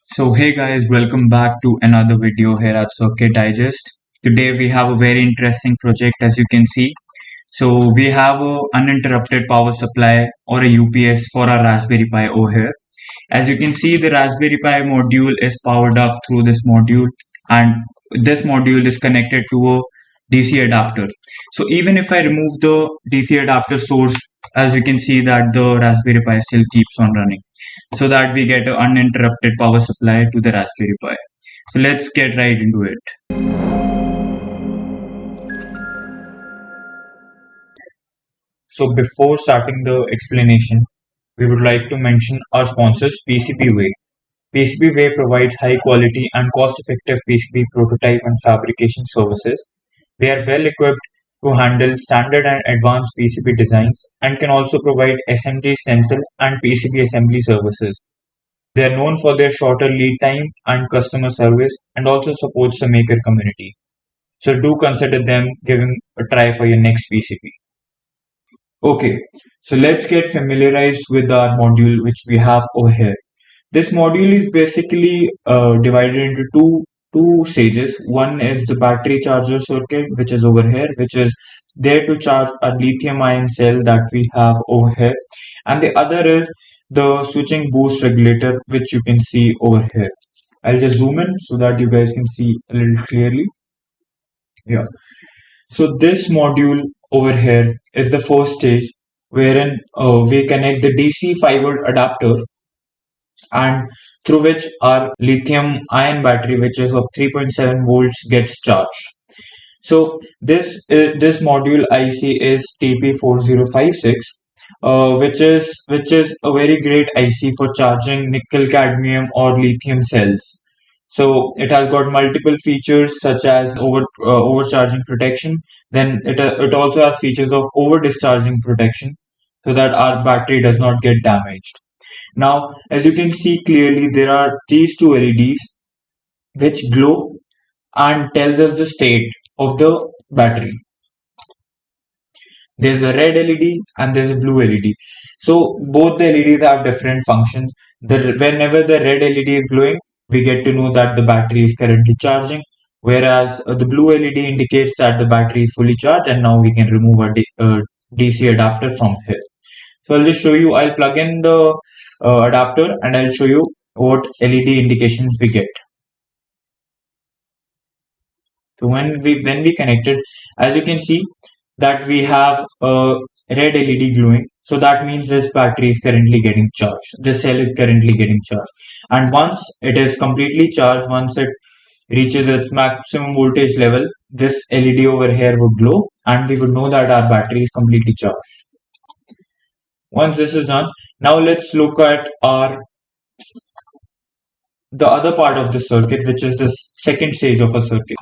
So hey guys, welcome back to another video here at Circuit Digest. Today we have a very interesting project as you can see. So we have a uninterrupted power supply or a UPS for our Raspberry Pi over here. As you can see, the Raspberry Pi module is powered up through this module, and this module is connected to a DC adapter. So even if I remove the DC adapter source, as you can see that the Raspberry Pi still keeps on running, so that we get an uninterrupted power supply to the Raspberry Pi. So let's get right into it. So before starting the explanation, we would like to mention our sponsors PCBWay. PCBWay provides high quality and cost effective PCB prototype and fabrication services. They are well equipped to handle standard and advanced PCB designs and can also provide SMT stencil and PCB assembly services. They are known for their shorter lead time and customer service and also supports the maker community. So do consider them giving a try for your next PCB. Okay, so let's get familiarized with our module which we have over here. This module is basically divided into two stages. One is the battery charger circuit, which is over here, which is there to charge a lithium ion cell that we have over here, and the other is the switching boost regulator, which you can see over here. I'll just zoom in so that you guys can see a little clearly. Yeah. So this module over here is the first stage wherein we connect the DC 5-volt adapter and through which our lithium ion battery, which is of 3.7 volts, gets charged. So this module IC is TP4056, which is a very great IC for charging nickel cadmium or lithium cells. So it has got multiple features such as overcharging protection. Then it also has features of over discharging protection, so that our battery does not get damaged. Now, as you can see clearly, there are these two LEDs which glow and tells us the state of the battery. There's a red LED and there's a blue LED. So both the LEDs have different functions. Whenever the red LED is glowing, we get to know that the battery is currently charging, whereas the blue LED indicates that the battery is fully charged and now we can remove a DC adapter from here. So I'll just show you, I'll plug in the adapter and I'll show you what LED indications we get. So when we connected, as you can see that we have a red LED glowing. So that means this battery is currently getting charged. This cell is currently getting charged. And once it is completely charged, once it reaches its maximum voltage level, this LED over here would glow and we would know that our battery is completely charged. Once this is done, now let's look at the other part of the circuit, which is the second stage of a circuit.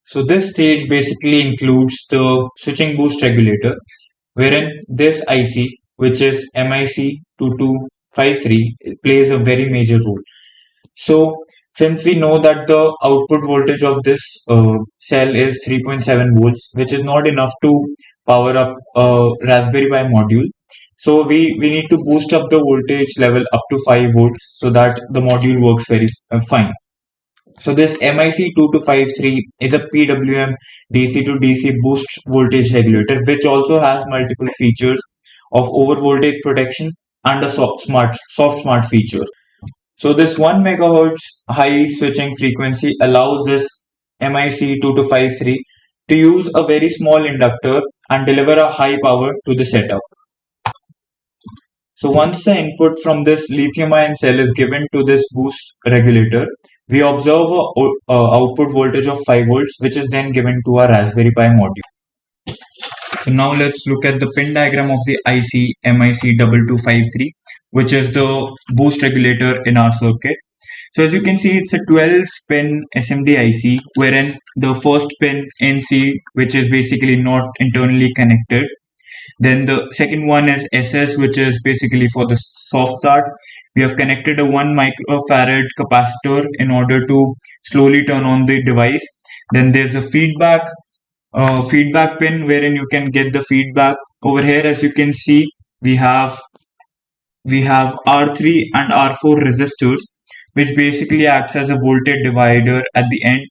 So this stage basically includes the switching boost regulator, wherein this IC, which is MIC2253, plays a very major role. So since we know that the output voltage of this cell is 3.7 volts, which is not enough to power up a Raspberry Pi module, so we need to boost up the voltage level up to 5 volts so that the module works very fine. So this MIC2253 is a PWM DC to DC boost voltage regulator, which also has multiple features of over voltage protection and a soft smart feature. So this 1 megahertz high switching frequency allows this MIC2253 to use a very small inductor and deliver a high power to the setup. So once the input from this lithium ion cell is given to this boost regulator, we observe a output voltage of 5 volts, which is then given to our Raspberry Pi module. So now let's look at the pin diagram of the IC MIC2253, which is the boost regulator in our circuit. So as you can see, it's a 12-pin SMD IC, wherein the first pin NC, which is basically not internally connected. Then the second one is SS, which is basically for the soft start. We have connected a 1 microfarad capacitor in order to slowly turn on the device. Then there's a feedback pin wherein you can get the feedback. Over here, as you can see, we have we have R3 and R4 resistors, which basically acts as a voltage divider at the end.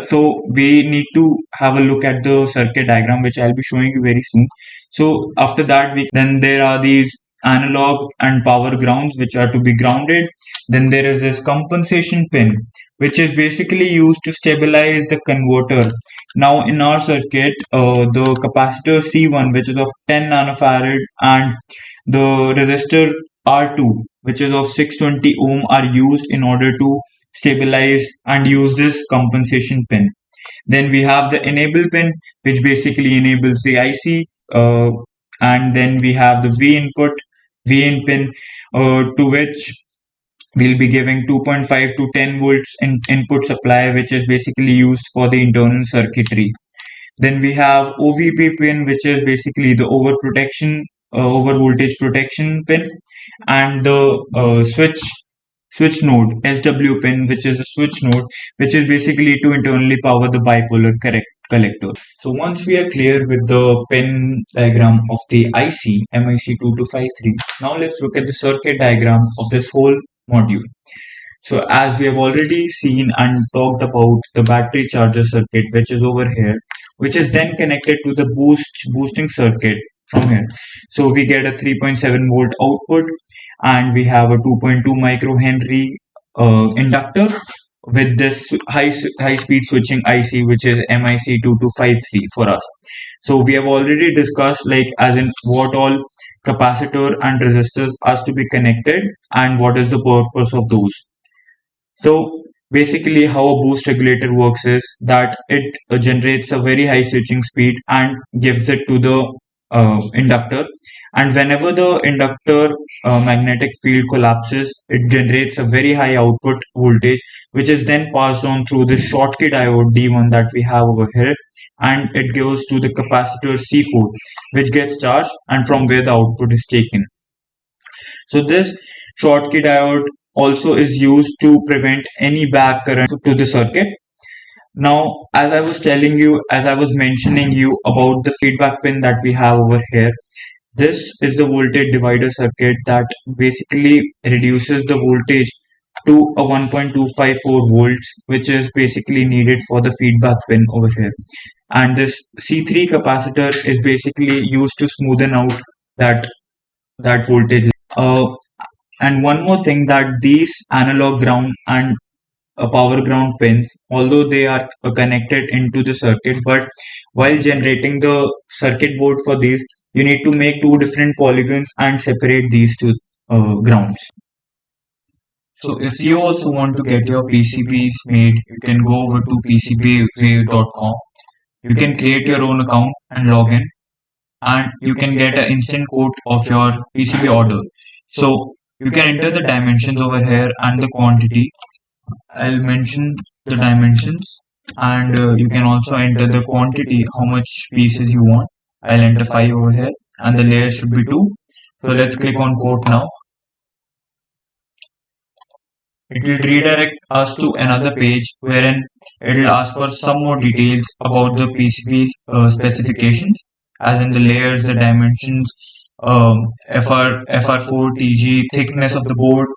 So we need to have a look at the circuit diagram, which I'll be showing you very soon. So after that, then there are these analog and power grounds, which are to be grounded. Then there is this compensation pin, which is basically used to stabilize the converter. Now in our circuit, the capacitor C1, which is of 10 nanofarad, and the resistor R2, which is of 620 ohm, are used in order to stabilize and use this compensation pin. Then we have the enable pin, which basically enables the IC, and then we have the VIN pin, to which we'll be giving 2.5 to 10 volts in input supply, which is basically used for the internal circuitry. Then we have OVP pin, which is basically the over voltage protection pin, and the switch node SW pin, which is a switch node, which is basically to internally power the bipolar collector. So once we are clear with the pin diagram of the IC MIC2253, now let's look at the circuit diagram of this whole module. So as we have already seen and talked about the battery charger circuit, which is over here, which is then connected to the boosting circuit from here. So we get a 3.7 volt output, and we have a 2.2 microhenry inductor with this high speed switching IC, which is MIC2253 for us. So we have already discussed, like, as in what all capacitor and resistors are to be connected and what is the purpose of those. So basically how a boost regulator works is that it generates a very high switching speed and gives it to the inductor, and whenever the inductor magnetic field collapses, it generates a very high output voltage, which is then passed on through the Schottky diode D1 that we have over here, and it goes to the capacitor C4, which gets charged, and from where the output is taken. So this Schottky diode also is used to prevent any back current to the circuit. Now, as I was telling you, as I was mentioning you about the feedback pin that we have over here, this is the voltage divider circuit that basically reduces the voltage to a 1.254 volts, which is basically needed for the feedback pin over here. And this C3 capacitor is basically used to smoothen out that voltage. And one more thing, that these analog ground and power ground pins, although they are connected into the circuit, but while generating the circuit board for these, you need to make two different polygons and separate these two grounds. So if you also want to get your PCBs made, you can go over to PCBwave.com. You can create your own account and log in, and you can get an instant quote of your PCB order. So you can enter the dimensions over here and the quantity. I'll mention the dimensions, and you can also enter the quantity, how much pieces you want. I'll enter 5 over here, and the layer should be 2. So let's click on quote now. It will redirect us to another page wherein it will ask for some more details about the PCB specifications, as in the layers, the dimensions, FR4, TG, thickness of the board.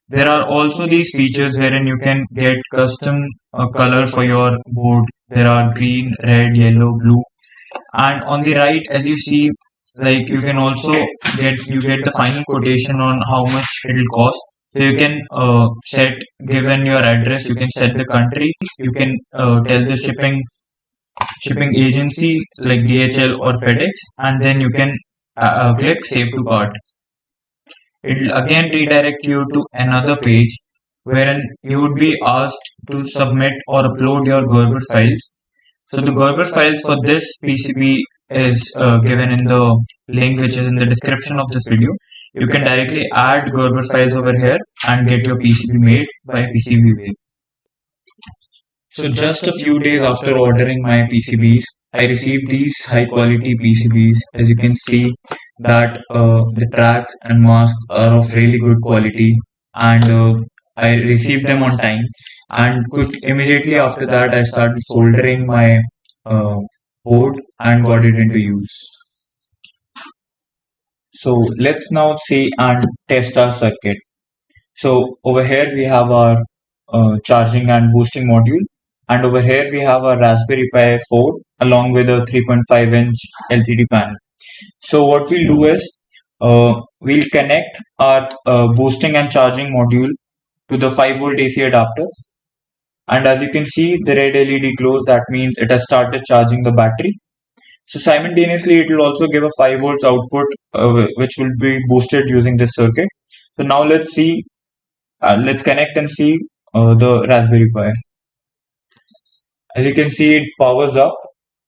There are also these features wherein you can get custom color for your board. There are green, red, yellow, blue, and on the right, as you see, like, you can also get the final quotation on how much it will cost. So you can set, given your address, you can set the country, you can tell the shipping agency like DHL or FedEx, and then you can click save to cart. It will again redirect you to another page wherein you would be asked to submit or upload your Gerber files. So the Gerber files for this PCB is given in the link which is in the description of this video. You can directly add Gerber files over here and get your PCB made by PCBWave. So just a few days after ordering my PCBs, I received these high quality PCBs. As you can see that the tracks and masks are of really good quality, and I received them on time, and immediately after that I started soldering my board and got it into use. So let's now see and test our circuit. So over here we have our charging and boosting module, and over here we have our Raspberry Pi 4 along with a 3.5-inch LCD panel. So what we'll do is we'll connect our boosting and charging module to the 5-volt AC adapter, and as you can see the red LED glows, that means it has started charging the battery. So simultaneously it will also give a 5 volts output which will be boosted using this circuit. So now let's see, let's connect and see the Raspberry Pi. As you can see, it powers up,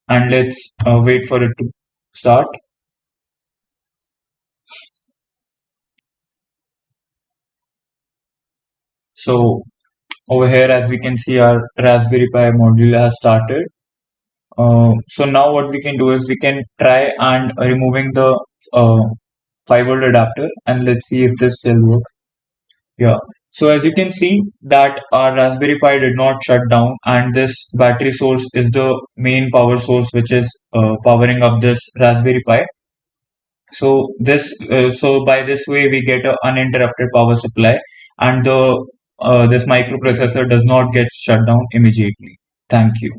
and let's wait for it to start. So over here, as we can see, our Raspberry Pi module has started. So now what we can do is we can try and removing the 5-volt adapter, and let's see if this still works. Yeah. So as you can see that our Raspberry Pi did not shut down, and this battery source is the main power source which is powering up this Raspberry Pi. So by this way we get an uninterrupted power supply, and the this microprocessor does not get shut down immediately. Thank you.